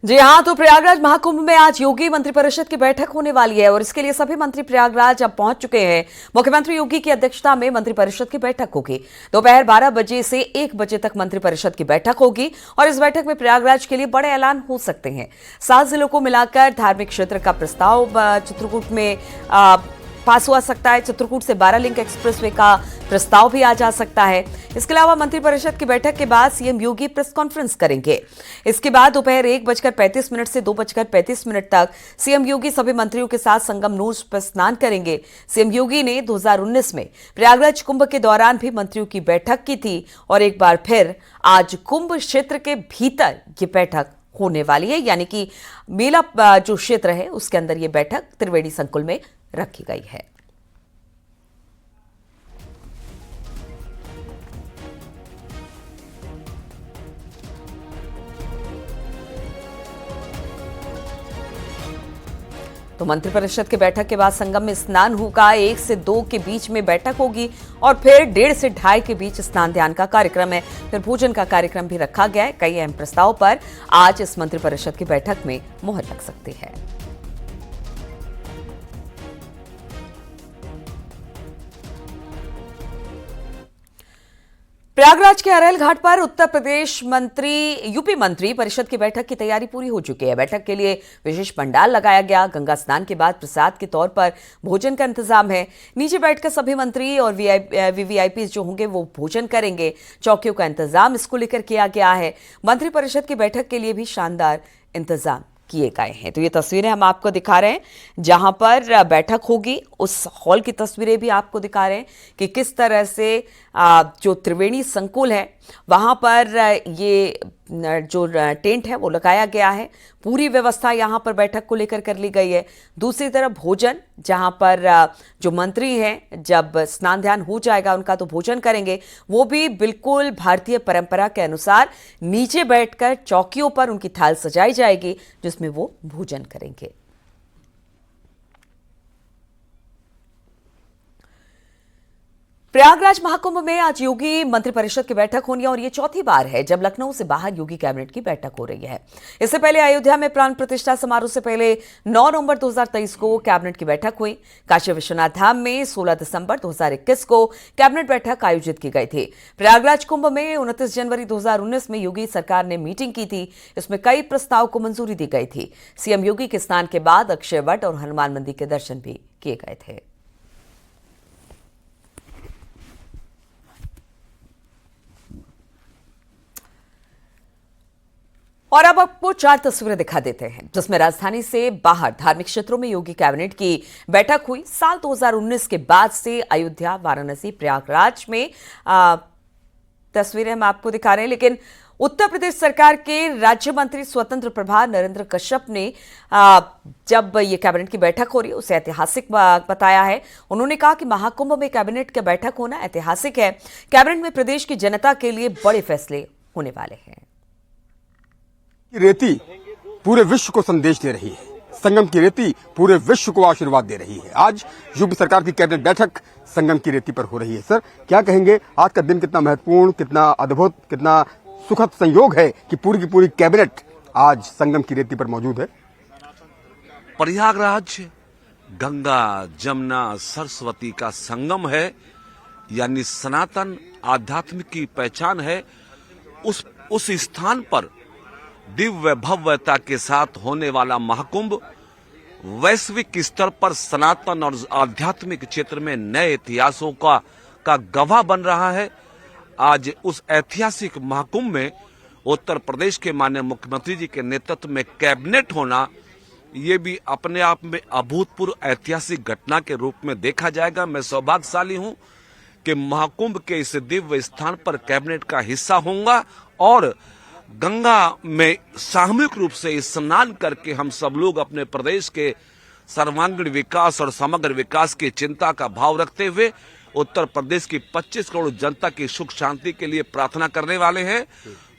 जी हाँ, तो प्रयागराज महाकुंभ में आज योगी मंत्रिपरिषद की बैठक होने वाली है और इसके लिए सभी मंत्री प्रयागराज अब पहुंच चुके हैं। मुख्यमंत्री योगी की अध्यक्षता में मंत्रिपरिषद की बैठक होगी। दोपहर 12 बजे से 1 बजे तक मंत्रिपरिषद की बैठक होगी और इस बैठक में प्रयागराज के लिए बड़े ऐलान हो सकते हैं। 7 जिलों को मिलाकर धार्मिक क्षेत्र का प्रस्ताव चित्रकूट में पास हो सकता है। चित्रकूट से 12 लिंक एक्सप्रेसवे का प्रस्ताव भी आ जा सकता है। इसके अलावा मंत्रिपरिषद की बैठक के बाद सीएम योगी प्रेस कॉन्फ्रेंस करेंगे। इसके बाद दोपहर 1:35 से 2:35 तक सीएम योगी सभी मंत्रियों के साथ संगम नूर पर स्नान करेंगे। सीएम योगी ने 2019 में प्रयागराज कुंभ के दौरान भी मंत्रियों की बैठक की थी और एक बार फिर आज कुंभ क्षेत्र के भीतर ये बैठक होने वाली है, यानी कि मेला जो क्षेत्र है उसके अंदर ये बैठक त्रिवेणी संकुल में रखी गई है। तो मंत्रिपरिषद की बैठक के बाद संगम में स्नान होगा। 1 से 2 के बीच में बैठक होगी और फिर 1:30 से 2:30 के बीच स्नान ध्यान का कार्यक्रम है। फिर भोजन का कार्यक्रम भी रखा गया है। कई अहम प्रस्ताव पर आज इस मंत्रिपरिषद की बैठक में मुहर लग सकती है। प्रयागराज के अरैल घाट पर उत्तर प्रदेश यूपी मंत्री परिषद की बैठक की तैयारी पूरी हो चुकी है। बैठक के लिए विशेष पंडाल लगाया गया। गंगा स्नान के बाद प्रसाद के तौर पर भोजन का इंतजाम है। नीचे बैठकर सभी मंत्री और वीवीआईपी जो होंगे वो भोजन करेंगे। चौकियों का इंतजाम इसको लेकर किया गया है। मंत्रिपरिषद की बैठक के लिए भी शानदार इंतजाम किए गए हैं। तो ये तस्वीरें हम आपको दिखा रहे हैं जहां पर बैठक होगी। उस हॉल की तस्वीरें भी आपको दिखा रहे हैं कि किस तरह से जो त्रिवेणी संकुल है वहां पर ये जो टेंट है वो लगाया गया है। पूरी व्यवस्था यहां पर बैठक को लेकर कर ली गई है। दूसरी तरफ भोजन, जहां पर जो मंत्री हैं जब स्नान ध्यान हो जाएगा उनका तो भोजन करेंगे, वो भी बिल्कुल भारतीय परंपरा के अनुसार नीचे बैठकर चौकियों पर उनकी थाल सजाई जाएगी जिसमें वो भोजन करेंगे। प्रयागराज महाकुंभ में आज योगी मंत्रिपरिषद की बैठक होनी है और ये चौथी बार है जब लखनऊ से बाहर योगी कैबिनेट की बैठक हो रही है। इससे पहले अयोध्या में प्राण प्रतिष्ठा समारोह से पहले 9 नवंबर 2023 को कैबिनेट की बैठक हुई। काशी विश्वनाथ धाम में 16 दिसंबर 2021 को कैबिनेट बैठक आयोजित की गई थी। प्रयागराज कुंभ में 29 जनवरी 2019 में योगी सरकार ने मीटिंग की थी। इसमें कई प्रस्ताव को मंजूरी दी गई थी। सीएम योगी के स्नान के बाद अक्षय वट और हनुमान मंदिर के दर्शन भी किए गए थे। और अब आपको 4 तस्वीरें दिखा देते हैं जिसमें राजधानी से बाहर धार्मिक क्षेत्रों में योगी कैबिनेट की बैठक हुई। साल 2019 के बाद से अयोध्या, वाराणसी, प्रयागराज में तस्वीरें हम आपको दिखा रहे हैं। लेकिन उत्तर प्रदेश सरकार के राज्य मंत्री स्वतंत्र प्रभार नरेंद्र कश्यप ने जब ये कैबिनेट की बैठक हो रही है उसे ऐतिहासिक बताया है। उन्होंने कहा कि महाकुंभ में कैबिनेट की बैठक होना ऐतिहासिक है। कैबिनेट में प्रदेश की जनता के लिए बड़े फैसले होने वाले हैं। रेती पूरे विश्व को संदेश दे रही है। संगम की रेती पूरे विश्व को आशीर्वाद दे रही है। आज यूपी सरकार की कैबिनेट बैठक संगम की रेती पर हो रही है। सर, क्या कहेंगे, आज का दिन कितना महत्वपूर्ण, कितना अद्भुत, कितना सुखद संयोग है कि पूरी की पूरी कैबिनेट आज संगम की रेती पर मौजूद है। प्रयागराज गंगा, जमुना, सरस्वती का संगम है, यानी सनातन आध्यात्म की पहचान है। उस स्थान पर दिव्य भव्यता के साथ होने वाला महाकुंभ वैश्विक स्तर पर सनातन और आध्यात्मिक क्षेत्र में नए इतिहासों का गवाह बन रहा है। आज उस ऐतिहासिक महाकुंभ में उत्तर प्रदेश के माननीय मुख्यमंत्री जी के नेतृत्व में कैबिनेट होना, ये भी अपने आप में अभूतपूर्व ऐतिहासिक घटना के रूप में देखा जाएगा। मैं सौभाग्यशाली हूं कि महाकुंभ के इस दिव्य स्थान पर कैबिनेट का हिस्सा होऊंगा और गंगा में सामूहिक रूप से स्नान करके हम सब लोग अपने प्रदेश के सर्वांगीण विकास और समग्र विकास की चिंता का भाव रखते हुए उत्तर प्रदेश की 25 करोड़ जनता की सुख शांति के लिए प्रार्थना करने वाले हैं।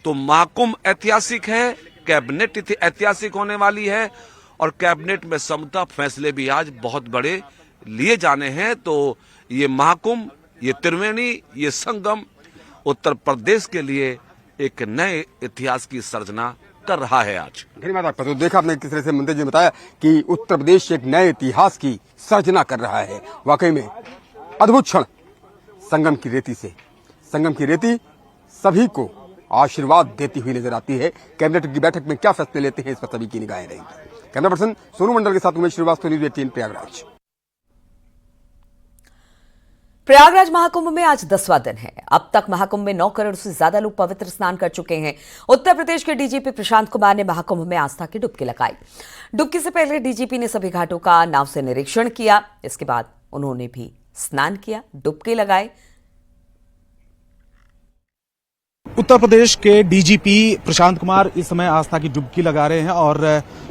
तो महाकुंभ ऐतिहासिक है, कैबिनेट ऐतिहासिक होने वाली है और कैबिनेट में समता फैसले भी आज बहुत बड़े लिए जाने हैं। तो ये महाकुंभ, ये त्रिवेणी, ये संगम उत्तर प्रदेश के लिए एक नए इतिहास की सर्जना कर रहा है आज। धन्यवाद आपका। तो देखा आपने किस तरह से मंत्री जी ने बताया कि उत्तर प्रदेश एक नए इतिहास की सर्जना कर रहा है। वाकई में अद्भुत क्षण संगम की रेती से। संगम की रेती सभी को आशीर्वाद देती हुई नजर आती है। कैबिनेट की बैठक में क्या फैसले लेते हैं इस पर सभी की निगाहें रहेंगी। कैमरा पर्सन सोनू मंडल के साथ उमेश श्रीवास्तव, न्यूज़ 18 प्रयागराज। प्रयागराज महाकुंभ में आज 10वां दिन है। अब तक महाकुंभ में 9 करोड़ से ज्यादा लोग पवित्र स्नान कर चुके हैं। उत्तर प्रदेश के डीजीपी प्रशांत कुमार ने महाकुंभ में आस्था की डुबकी लगाई। डुबकी से पहले डीजीपी ने सभी घाटों का नाव से निरीक्षण किया। इसके बाद उन्होंने भी स्नान किया, डुबकी लगाई। उत्तर प्रदेश के डीजीपी प्रशांत कुमार इस समय आस्था की डुबकी लगा रहे हैं और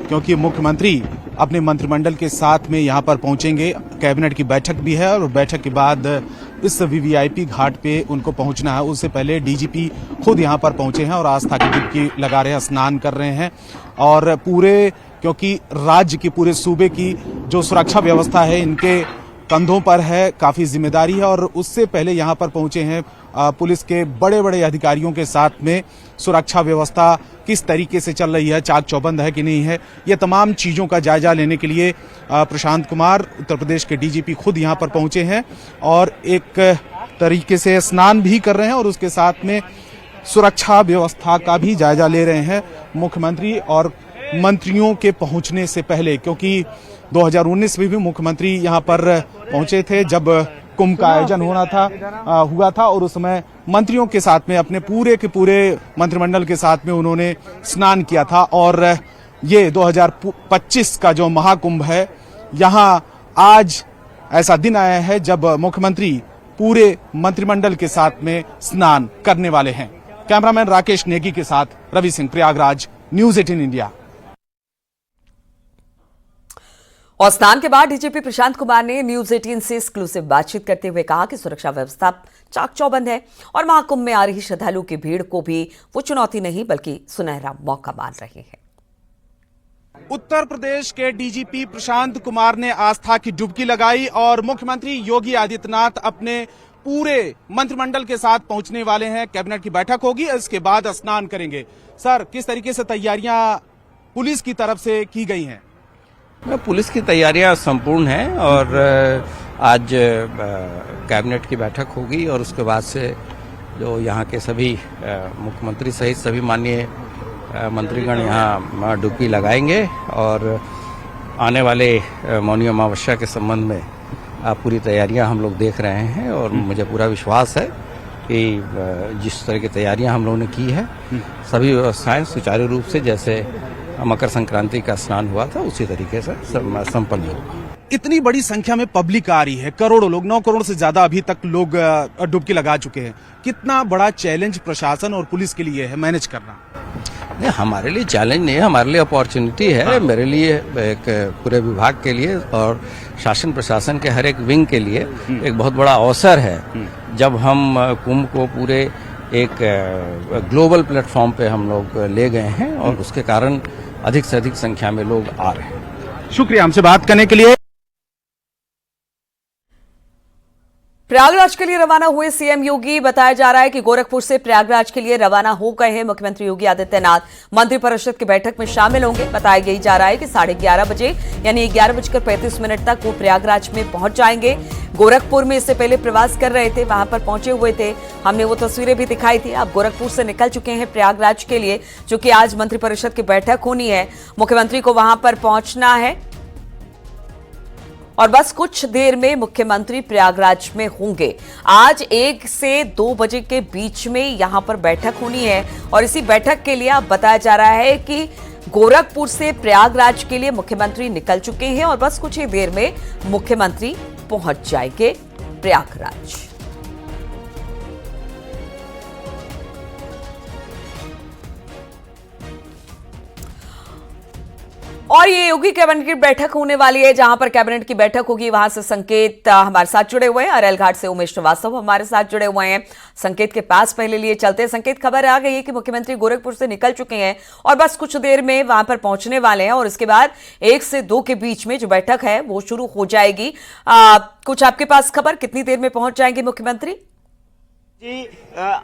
क्योंकि मुख्यमंत्री अपने मंत्रिमंडल के साथ में यहां पर पहुंचेंगे, कैबिनेट की बैठक भी है और बैठक के बाद इस वीवीआईपी घाट पे उनको पहुंचना है। उससे पहले डीजीपी खुद यहां पर पहुंचे हैं और आस्था की डुबकी लगा रहे हैं, स्नान कर रहे हैं। और पूरे क्योंकि राज्य की, पूरे सूबे की जो सुरक्षा व्यवस्था है इनके कंधों पर है, काफी जिम्मेदारी है और उससे पहले यहां पर पहुंचे हैं पुलिस के बड़े बड़े अधिकारियों के साथ में। सुरक्षा व्यवस्था किस तरीके से चल रही है, चाक चौबंद है कि नहीं है, ये तमाम चीजों का जायजा लेने के लिए प्रशांत कुमार उत्तर प्रदेश के डीजीपी खुद यहां पर पहुंचे हैं और एक तरीके से स्नान भी कर रहे हैं और उसके साथ में सुरक्षा व्यवस्था का भी जायजा ले रहे हैं मुख्यमंत्री और मंत्रियों के पहुंचने से पहले। क्योंकि 2019 में भी मुख्यमंत्री यहां पर पहुंचे थे जब कुंभ का आयोजन हुआ था और उस समय मंत्रियों के साथ में, अपने पूरे के पूरे मंत्रिमंडल के साथ में उन्होंने स्नान किया था। और ये 2025 का जो महाकुंभ है, यहां आज ऐसा दिन आया है जब मुख्यमंत्री पूरे मंत्रिमंडल के साथ में स्नान करने वाले हैं। कैमरामैन राकेश नेगी के साथ रवि सिंह, प्रयागराज, न्यूज़ 18 इंडिया। और स्नान के बाद डीजीपी प्रशांत कुमार ने न्यूज़ 18 से एक्सक्लूसिव बातचीत करते हुए कहा कि सुरक्षा व्यवस्था चाक चौबंद है और महाकुंभ में आ रही श्रद्धालुओं की भीड़ को भी वो चुनौती नहीं बल्कि सुनहरा मौका मान रहे हैं। उत्तर प्रदेश के डीजीपी प्रशांत कुमार ने आस्था की डुबकी लगाई और मुख्यमंत्री योगी आदित्यनाथ अपने पूरे मंत्रिमंडल के साथ पहुंचने वाले हैं। कैबिनेट की बैठक होगी, इसके बाद स्नान करेंगे। सर, किस तरीके से तैयारियां पुलिस की तरफ से की गई हैं? पुलिस की तैयारियां संपूर्ण हैं और आज कैबिनेट की बैठक होगी और उसके बाद से जो यहाँ के सभी मुख्यमंत्री सहित सभी माननीय मंत्रीगण यहाँ डुबकी लगाएंगे और आने वाले मौनी अमावस्या के संबंध में पूरी तैयारियां हम लोग देख रहे हैं और मुझे पूरा विश्वास है कि जिस तरह की तैयारियां हम लोगों ने की है, सभी व्यवस्थाएं सुचारू रूप से जैसे मकर संक्रांति का स्नान हुआ था उसी तरीके से संपन्न होगा। इतनी बड़ी संख्या में पब्लिक आ रही है, करोड़ों लोग, 9 करोड़ से ज्यादा अभी तक लोग डुबकी लगा चुके हैं। कितना बड़ा चैलेंज प्रशासन और पुलिस के लिए है मैनेज करना? नहीं, हमारे लिए चैलेंज नहीं है, हमारे लिए अपॉर्चुनिटी है। मेरे लिए, एक पूरे विभाग के लिए और शासन प्रशासन के हर एक विंग के लिए एक बहुत बड़ा अवसर है जब हम कुंभ को पूरे एक ग्लोबल प्लेटफॉर्म पे हम लोग ले गए हैं और उसके कारण अधिक से अधिक संख्या में लोग आ रहे हैं। शुक्रिया हमसे बात करने के लिए। प्रयागराज के लिए रवाना हुए सीएम योगी, बताया जा रहा है कि गोरखपुर से प्रयागराज के लिए रवाना हो गए हैं। मुख्यमंत्री योगी आदित्यनाथ मंत्रिपरिषद की बैठक में शामिल होंगे। बताया यही जा रहा है कि 11:30 बजे यानी 11:35 तक वो प्रयागराज में पहुंच जाएंगे। गोरखपुर में इससे पहले प्रवास कर रहे थे, वहां पर पहुंचे हुए थे, हमने वो तस्वीरें भी दिखाई थी। अब गोरखपुर से निकल चुके हैं प्रयागराज के लिए, चूंकि आज मंत्रिपरिषद की बैठक होनी है, मुख्यमंत्री को वहां पर पहुंचना है और बस कुछ देर में मुख्यमंत्री प्रयागराज में होंगे। आज 1 से 2 बजे के बीच में यहां पर बैठक होनी है और इसी बैठक के लिए अब बताया जा रहा है कि गोरखपुर से प्रयागराज के लिए मुख्यमंत्री निकल चुके हैं और बस कुछ ही देर में मुख्यमंत्री पहुंच जाएंगे प्रयागराज। और ये योगी कैबिनेट की बैठक होने वाली है, जहां पर कैबिनेट की बैठक होगी वहां से संकेत हमारे साथ जुड़े हुए हैं। अरेल घाट से उमेश श्रीवास्तव हमारे साथ जुड़े हुए हैं। संकेत के पास पहले लिए चलते हैं। संकेत, खबर आ गई है कि मुख्यमंत्री गोरखपुर से निकल चुके हैं और बस कुछ देर में वहां पर पहुंचने वाले हैं और इसके बाद 1 से 2 के बीच में जो बैठक है वो शुरू हो जाएगी। कुछ आपके पास खबर, कितनी देर में पहुंच जाएंगे मुख्यमंत्री? कि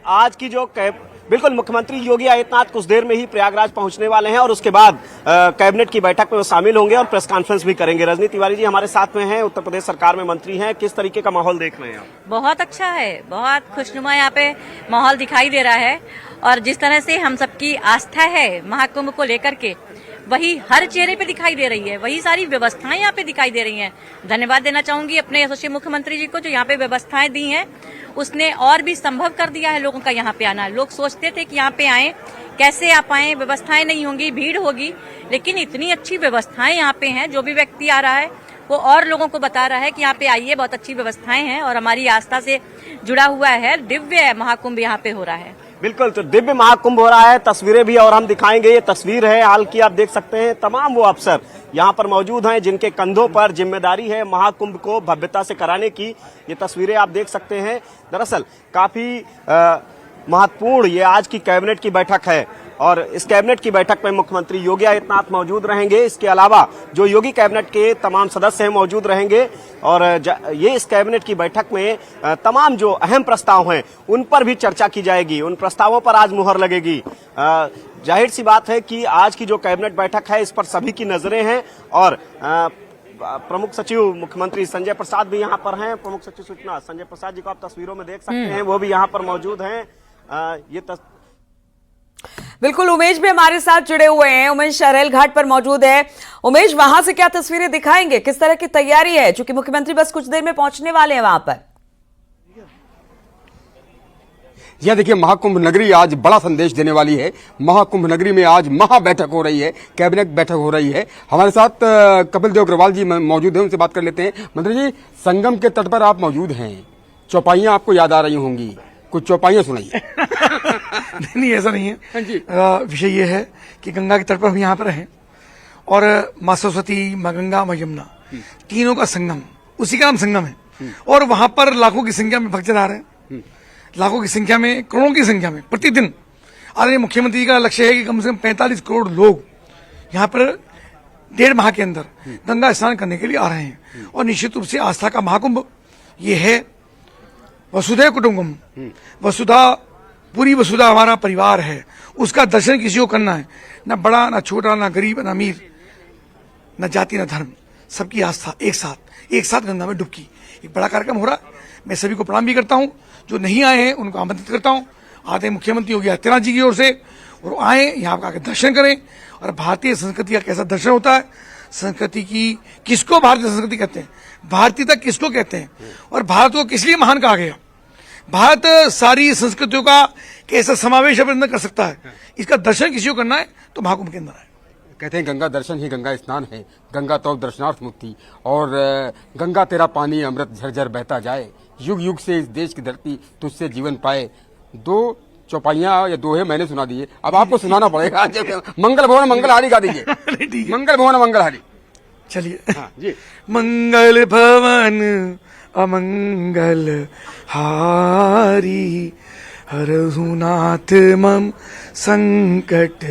आज की जो बिल्कुल मुख्यमंत्री योगी आदित्यनाथ कुछ देर में ही प्रयागराज पहुंचने वाले हैं और उसके बाद कैबिनेट की बैठक में वो शामिल होंगे और प्रेस कॉन्फ्रेंस भी करेंगे। रजनी तिवारी जी हमारे साथ में हैं, उत्तर प्रदेश सरकार में मंत्री हैं। किस तरीके का माहौल देख रहे हैं आप? बहुत अच्छा है, बहुत खुशनुमा यहाँ पे माहौल दिखाई दे रहा है और जिस तरह से हम सबकी आस्था है महाकुंभ को लेकर के वही हर चेहरे पे दिखाई दे रही है, वही सारी व्यवस्थाएं यहाँ पे दिखाई दे रही हैं। धन्यवाद देना चाहूंगी अपने यशस्वी मुख्यमंत्री जी को जो यहाँ पे व्यवस्थाएं दी हैं, उसने और भी संभव कर दिया है लोगों का यहाँ पे आना। लोग सोचते थे कि यहाँ पे आए कैसे आ पाए, व्यवस्थाएं नहीं होंगी, भीड़ होगी, लेकिन इतनी अच्छी व्यवस्थाएं यहाँ पे हैं। जो भी व्यक्ति आ रहा है वो और लोगों को बता रहा है कि यहाँ पे आइए, बहुत अच्छी व्यवस्थाएं हैं और हमारी आस्था से जुड़ा हुआ है। दिव्य महाकुंभ यहाँ पे हो रहा है। बिल्कुल, तो दिव्य महाकुंभ हो रहा है। तस्वीरें भी और हम दिखाएंगे। ये तस्वीर है हाल की, आप देख सकते हैं तमाम वो अफसर यहाँ पर मौजूद हैं जिनके कंधों पर जिम्मेदारी है महाकुंभ को भव्यता से कराने की। ये तस्वीरें आप देख सकते हैं। दरअसल काफी महत्वपूर्ण ये आज की कैबिनेट की बैठक है और इस कैबिनेट की बैठक में मुख्यमंत्री योगी आदित्यनाथ मौजूद रहेंगे। इसके अलावा जो योगी कैबिनेट के तमाम सदस्य हैं मौजूद रहेंगे और ये इस कैबिनेट की बैठक में तमाम जो अहम प्रस्ताव हैं उन पर भी चर्चा की जाएगी। उन प्रस्तावों पर आज मुहर लगेगी। जाहिर सी बात है कि आज की जो कैबिनेट बैठक है इस पर सभी की नजरें हैं और प्रमुख सचिव मुख्यमंत्री संजय प्रसाद भी यहाँ पर हैं। प्रमुख सचिव सूचना संजय प्रसाद जी को आप तस्वीरों में देख सकते हैं, वो भी यहाँ पर मौजूद हैं। बिल्कुल, उमेश भी हमारे साथ जुड़े हुए हैं। उमेश शहरेल घाट पर मौजूद है। उमेश, वहां से क्या तस्वीरें दिखाएंगे, किस तरह की तैयारी है, चूंकि मुख्यमंत्री बस कुछ देर में पहुंचने वाले हैं वहां पर? यह देखिए, महाकुंभ नगरी आज बड़ा संदेश देने वाली है। महाकुंभ नगरी में आज महा बैठक हो रही है, कैबिनेट बैठक हो रही है। हमारे साथ कपिल देव अग्रवाल जी मौजूद हैं, उनसे बात कर लेते हैं। मंत्री जी, संगम के तट पर आप मौजूद हैं, चौपाइयां आपको याद आ रही होंगी, कुछ चौपाइयां सुनाइए। नहीं, ऐसा नहीं है। विषय ये है कि गंगा के तट पर हम यहाँ पर हैं और माँ सरस्वती, माँ गंगा, माँ यमुना तीनों का संगम, उसी का नाम संगम है और वहां पर लाखों की संख्या में भक्त आ रहे हैं, लाखों की संख्या में, करोड़ों की संख्या में प्रतिदिन। आदरणीय मुख्यमंत्री का लक्ष्य है कि कम से कम 45 करोड़ लोग यहाँ पर 1.5 माह के अंदर गंगा स्नान करने के लिए आ रहे हैं और निश्चित रूप से आस्था का महाकुंभ ये है। वसुधैव कुटुंबकम, वसुधा, पूरी वसुधा हमारा परिवार है, उसका दर्शन किसी को करना है, न बड़ा न छोटा, न गरीब न अमीर, न जाति न धर्म, सबकी आस्था एक साथ गंगा में डुबकी। एक बड़ा कार्यक्रम हो रहा है। मैं सभी को प्रणाम भी करता हूं, जो नहीं आए हैं उनको आमंत्रित करता हूं, आते मुख्यमंत्री योगी आदित्यनाथ जी की ओर से, और आए यहाँ पर आकर दर्शन करें। और भारतीय संस्कृति का कैसा दर्शन होता है, संस्कृति की किसको भारतीय संस्कृति कहते हैं, भारतीयता किसको कहते हैं और भारत को किस लिए महान कहा गया, भारत सारी संस्कृतियों का कैसा समावेश अपने अंदर कर सकता है, इसका दर्शन किसी को करना है तो महाकुंभ के अंदर है। कहते हैं गंगा दर्शन ही गंगा स्नान है, गंगा तो दर्शनार्थ मुक्ति, और गंगा तेरा पानी अमृत झरझर बहता जाए, युग युग से इस देश की धरती तुझसे जीवन पाए। 2 चौपाइयां या दोहे मैंने सुना दिए, अब आपको सुनाना पड़ेगा। मंगल भवन मंगलहारी गा दीजिए। मंगल भवन मंगलहारी, चलिए। हाँ जी। मंगल भवन अमंगल हारी, हरहु नाथ मम संकट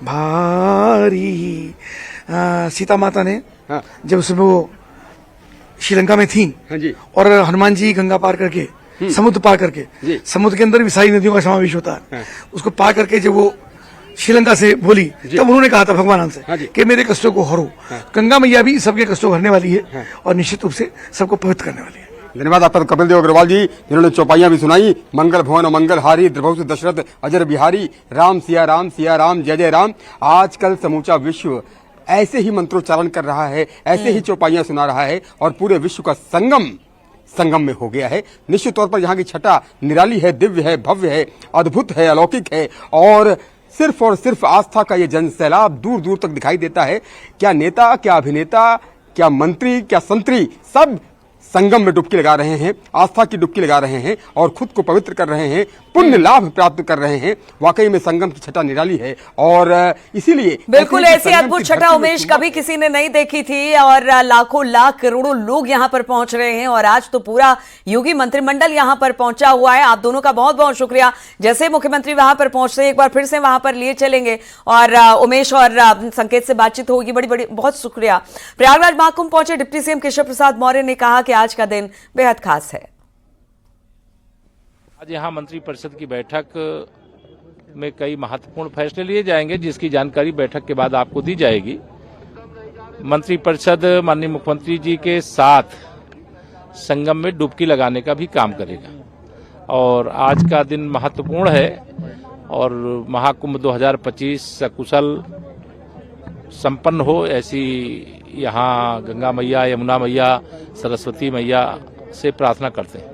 भारी। सीता माता ने जब उसमें वो श्रीलंका में थी, हाँ जी, और हनुमान जी गंगा पार करके, समुद्र पार करके, समुद्र के अंदर भी सारी नदियों का समावेश होता है, उसको पार करके जब वो श्रीलंका से बोली तब उन्होंने कहा था भगवान से कि मेरे कष्टों को हरो। गंगा मैया भी सबके कष्टों को हरने वाली है और निश्चित रूप से सबको पवित्र करने वाली है। धन्यवाद आपका कपिल देव अग्रवाल जी, जिन्होंने चौपाइयां भी सुनाई। मंगल भवन मंगल हारी, द्रभुस दशरथ अजर बिहारी, राम सिया राम जय जय राम। आजकल समूचा विश्व ऐसे ही मंत्रोच्चारण कर रहा है, ऐसे ही चौपाइयां सुना रहा है और पूरे विश्व का संगम में हो गया है। निश्चित तौर पर यहाँ की छटा निराली है, दिव्य है, भव्य है, अद्भुत है, अलौकिक है और सिर्फ आस्था का ये जन सैलाब दूर दूर तक दिखाई देता है। क्या नेता, क्या अभिनेता, क्या मंत्री, क्या संतरी, सब संगम में डुबकी लगा रहे हैं, आस्था की डुबकी लगा रहे हैं और खुद को पवित्र कर रहे हैं, पुण्य लाभ प्राप्त कर रहे हैं। वाकई में संगम की छटा निराली है और इसीलिए बिल्कुल ऐसी अद्भुत छटा उमेश कभी किसी ने नहीं देखी थी और लाखों लाख करोड़ों लोग यहां पर पहुंच रहे हैं और आज तो पूरा योगी मंत्रिमंडल यहां पर पहुंचा हुआ है। आप दोनों का बहुत बहुत शुक्रिया। जैसे मुख्यमंत्री वहां पर पहुंचते हैं एक बार फिर से वहां पर लिए चलेंगे और उमेश और संकेत से बातचीत होगी। बड़ी बहुत शुक्रिया। प्रयागराज महाकुंभ पहुंचे डिप्टी सीएम केशव प्रसाद मौर्य ने कहा कि आज का दिन बेहद खास है। आज यहाँ मंत्रिपरिषद की बैठक में कई महत्वपूर्ण फैसले लिए जाएंगे, जिसकी जानकारी बैठक के बाद आपको दी जाएगी। मंत्रिपरिषद माननीय मुख्यमंत्री जी के साथ संगम में डुबकी लगाने का भी काम करेगा और आज का दिन महत्वपूर्ण है और महाकुंभ 2025 सकुशल संपन्न हो, ऐसी यहाँ गंगा मैया, यमुना मैया, सरस्वती मैया से प्रार्थना करते हैं।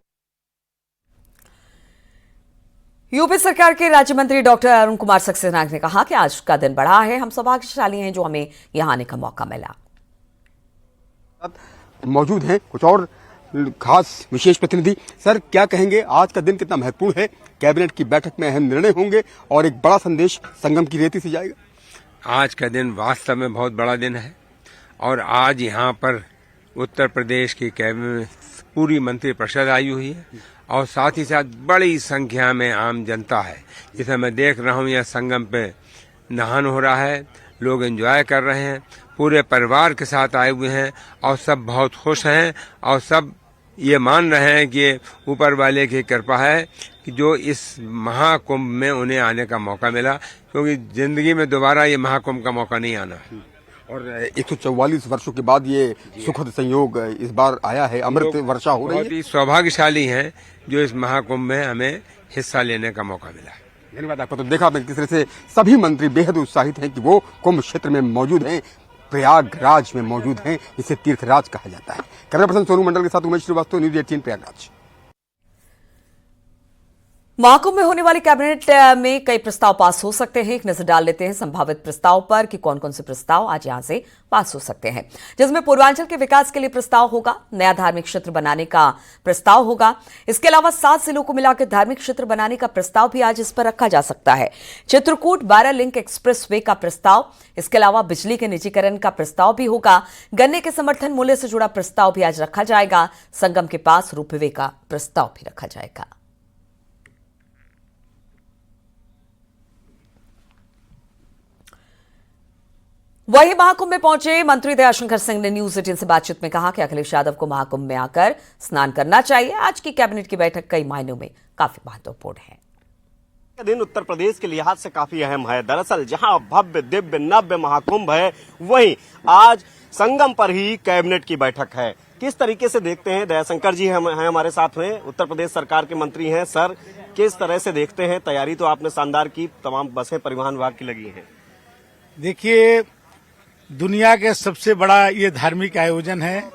यूपी सरकार के राज्य मंत्री डॉक्टर अरुण कुमार सक्सेना ने कहा कि आज का दिन बड़ा है, हम सौभाग्यशाली हैं जो हमें यहां आने का मौका मिला। मौजूद हैं कुछ और खास विशेष प्रतिनिधि। सर, क्या कहेंगे, आज का दिन कितना महत्वपूर्ण है? कैबिनेट की बैठक में अहम निर्णय होंगे और एक बड़ा संदेश संगम की रेती से जाएगा। आज का दिन वास्तव में बहुत बड़ा दिन है और आज यहाँ पर उत्तर प्रदेश की कैबिनेट पूरी मंत्रिपरिषद आई हुई है और साथ ही साथ बड़ी संख्या में आम जनता है। जिसे मैं देख रहा हूँ, यह संगम पे नहान हो रहा है, लोग एंजॉय कर रहे हैं, पूरे परिवार के साथ आए हुए हैं और सब बहुत खुश हैं और सब ये मान रहे हैं कि ऊपर वाले की कृपा है कि जो इस महाकुंभ में उन्हें आने का मौका मिला, क्योंकि जिंदगी में दोबारा ये महाकुंभ का मौका नहीं आना। और 144 वर्षों के बाद ये सुखद संयोग इस बार आया है, अमृत वर्षा हो रही है। बहुत ही सौभाग्यशाली हैं जो इस महाकुंभ में हमें हिस्सा लेने का मौका मिला। धन्यवाद आपका। तो देखा आपने किस तरह से सभी मंत्री बेहद उत्साहित हैं कि वो कुंभ क्षेत्र में मौजूद हैं, प्रयागराज में मौजूद हैं, जिसे तीर्थराज कहा जाता है। कैमरा पर्सन सोनू मंडल के साथ उमेश श्रीवास्तव, न्यूज़ 18 प्रयागराज। महाकुंभ में होने वाली कैबिनेट में कई प्रस्ताव पास हो सकते हैं। एक नजर डाल लेते हैं संभावित प्रस्ताव पर कि कौन कौन से प्रस्ताव आज यहां से पास हो सकते हैं, जिसमें पूर्वांचल के विकास के लिए प्रस्ताव होगा, नया धार्मिक क्षेत्र बनाने का प्रस्ताव होगा। इसके अलावा 7 जिलों को मिलाकर धार्मिक क्षेत्र बनाने का प्रस्ताव भी आज इस पर रखा जा सकता है। चित्रकूट 12 लिंक एक्सप्रेस वे का प्रस्ताव, इसके अलावा बिजली के निजीकरण का प्रस्ताव भी होगा। गन्ने के समर्थन मूल्य से जुड़ा प्रस्ताव भी आज रखा जाएगा। संगम के पास रोपवे का प्रस्ताव भी रखा जाएगा। वहीं महाकुंभ में पहुंचे मंत्री दयाशंकर सिंह ने न्यूज़ 18 से बातचीत में कहा कि अखिलेश यादव को महाकुंभ में आकर स्नान करना चाहिए। आज की कैबिनेट की बैठक कई मायनों में काफी महत्वपूर्ण है। दिन उत्तर प्रदेश के लिहाज से काफी अहम है। दरअसल जहां भव्य दिव्य नव्य महाकुंभ है, वहीं आज संगम पर ही कैबिनेट की बैठक है। किस तरीके से देखते हैं, दयाशंकर जी हैं हमारे साथ में, उत्तर प्रदेश सरकार के मंत्री हैं। सर, किस तरह से देखते हैं? तैयारी तो आपने शानदार की, तमाम बसें परिवहन विभाग की लगी हैं। देखिए, दुनिया के सबसे बड़ा ये धार्मिक आयोजन है।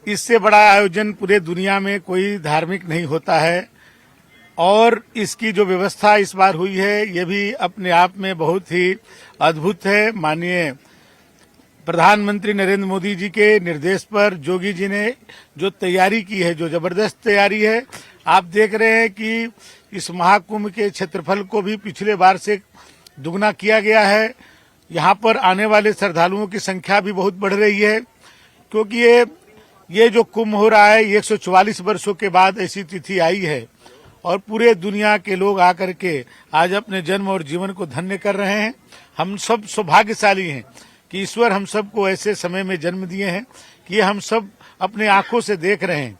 इससे बड़ा आयोजन पूरे दुनिया में कोई धार्मिक नहीं होता है और इसकी जो व्यवस्था इस बार हुई है, ये भी अपने आप में बहुत ही अद्भुत है। माननीय प्रधानमंत्री नरेंद्र मोदी जी के निर्देश पर जोगी जी ने जो तैयारी की है, जो जबरदस्त तैयारी है, आप देख रहे हैं कि इस महाकुंभ के क्षेत्रफल को भी पिछले बार से दुगना किया गया है। यहाँ पर आने वाले श्रद्धालुओं की संख्या भी बहुत बढ़ रही है, क्योंकि ये जो कुंभ हो रहा है, 144 वर्षों के बाद ऐसी तिथि आई है और पूरे दुनिया के लोग आकर के आज अपने जन्म और जीवन को धन्य कर रहे हैं। हम सब सौभाग्यशाली हैं कि ईश्वर हम सबको ऐसे समय में जन्म दिए हैं कि हम सब अपने आंखों से देख रहे हैं